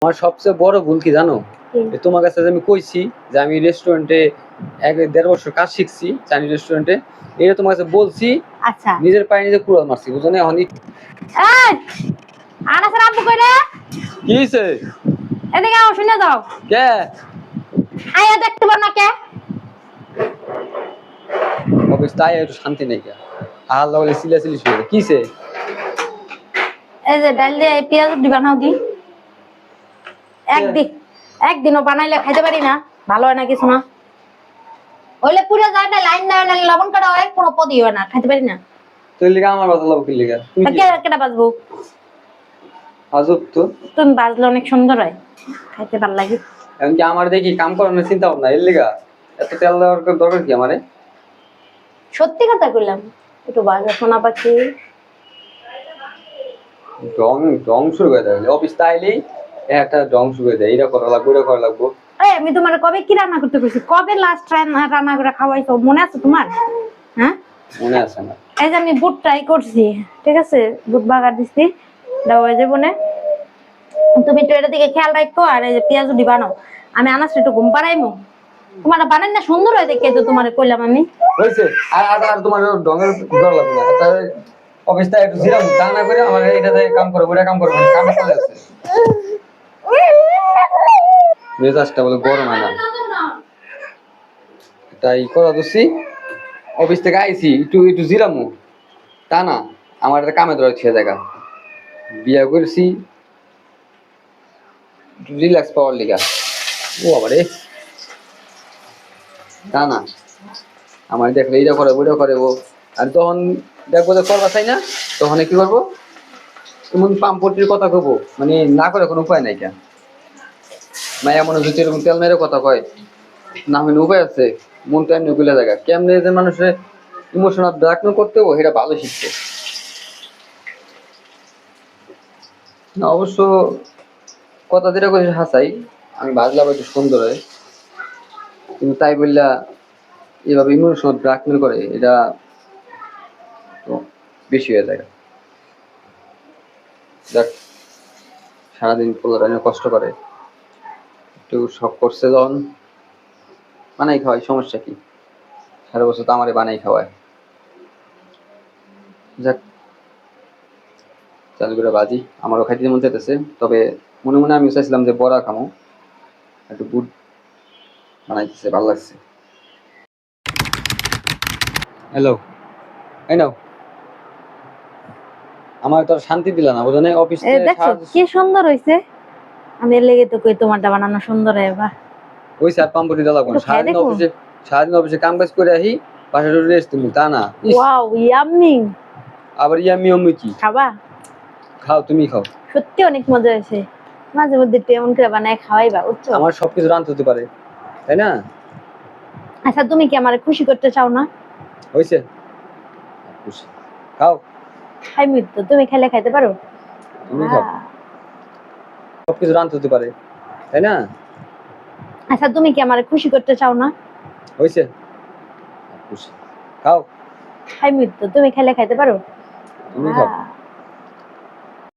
আমার সবচেয়ে বড় ভুল কি জানো? তোমার কাছে আমি কইছি যে আমি রেস্টুরেন্টে ১-১.৫ বছর কাজ শিখছি চাইনিজ রেস্টুরেন্টে। এটা তোমার কাছে বলছি। আচ্ছা নিজের পায়ে নিজে কুড়াল মারছি, বুঝো না? এখন এই আনাসের আব্বু কই রে? কি হইছে? এদিকে আও, শুনে যাও। কে? আয়া দেখতে পার না কে? অফিস তাই একটু শান্তি নেই কে? আর লাগলে চিল্লাচিল্লি শুরু করে। কিছে? এই যে ডাল দিয়ে পেঁয়াজ দিবা নাও দি। একদিনও বানাইলে খাইতে পারি না, ভালো হয় না কিছু না। হইলে পুরো যায় না, লাইন না না লবণ কাটা হয়, কোনো পদই হয় না, খাইতে পারি না। তুই লিগা আমার বাজার লাগবো কি লিগা? তুই কি? কেটা বাজবো? আজব তো। তুমি বাজলে অনেক সুন্দর হয়, খাইতে ভালো লাগে। এখন কি আমার দেখি কাম করানোর চিন্তা ভাবনা এর লিগা? এত তেল দেওয়ার দরকার কি আমারে? সত্যি কথা কইলাম, একটু বাজা শোনা পাচ্ছি। ডং শুরু করে দেয় অফিস তাইলেই একটা ডং শুরু করে দেয়, এটা করা লাগবো ওটা করা লাগবো। আমি তোমার কবে কি রান্না করতে কইছি? কবে লাস্ট রান্না করে খাওয়াইছো মনে আছে তোমার? হ্যাঁ মনে আছে না? এই যে আমি বুট ট্রাই করছি, ঠিক আছে, বুট বাগার দিছি, দাও হয়ে যাবো না। তুমি একটু এটা দিকে খেয়াল রাখো। আর এই যে পেঁয়াজ দিবা নাও, আমি আনাজ একটু ঘুম পাড়াইমু। তোমার বানাই না সুন্দর হয় দেখে তো তোমার কইলাম আমি। হইছে। আর তোমার ডঙের করা লাগবে না। এটা অফিসটা একটু জিরাম তা না করে আমার এটাতে কাম করে ওটা কাম করবে কামে চলে আছে। মেজাজটা বলে গরম হয় না, তাই করা দোষী। অফিস থেকে আইছি একটু একটু জিরামু তা না, আমার একটা কামে ধরে ছে জায়গা বিয়া করছি রিল্যাক্স পাওয়ার লিগা। ও আবারে তা না, আমার দেখলে এইটা করে ওইটা করে ও। আর তখন দেখবো যে করবা চাই না, তখন কি করবো? এমন পাম্পটির কথা কব, মানে না করে কোনো উপায় নাই কেন? মায়া মনে হচ্ছে এরকম তেল মেরে কথা কয় না, হইলে উপায় আছে। মনটা এমনি গুলা জায়গা কেমনে যে মানুষের ইমোশনাল ব্ল্যাকমেল করতে হবো, সেটা ভালো শিখছে না। অবশ্য কথা যেটা কইছে হাসাই, আমি বাজলাম একটু সুন্দর হয়, কিন্তু তাই বললা এভাবে ইমোশনাল ব্ল্যাকমেল করে, এটা তো বেশি হয়ে যায়। দেখ, সারাদিন পোলারা কষ্ট করে, একটু শখ করছে যখন বানাই খাওয়াই, সমস্যা কি? সারা বছর তো আমারে বানাই খাওয়ায়। যাক, চালু করে বাজি, আমারও খাইতে মন চাইতেছে। তবে মনে মনে আমি চাইছিলাম যে বড়া খামো, একটু গুড় বানাইতেছে, ভালো লাগছে। হ্যালো, এই নাও। আমার তো শান্তি দিলা না, বুঝো না? অফিস দেখো কি সুন্দর হইছে, আমি লেগে তো কই তোমারটা বানানো সুন্দর হয়। বাহ, ওই স্যার পাম্পটি দেওয়া লাগবে না। সারাদিন অফিসে কাম কাজ করে আহি, বাসায় রেস্ট তুমি তা না। Wow yummy. আবার ইয়ামি অম্মি কি খাবা? খাও, তুমি খাও। সত্যি অনেক মজা হয়েছে, মাঝে মধ্যে একটু এমন করে বানায় খাওয়াইবা, বুঝছো? আমার সবকিছু রান্না হতে পারে, তাই না? আচ্ছা তুমি কি আমারে খুশি করতে চাও না? হইছে, খুশি। খাও। খাইমি তো, তুমি খেলে খাইতে পারো। তুমি খাও, সবকিছু রান্না হতে পারে, তাই না? আচ্ছা তুমি কি আমারে খুশি করতে চাও না? হইছে, খুশি। খাও। খাইমি তো, তুমি খেলে খাইতে পারো। তুমি খাও।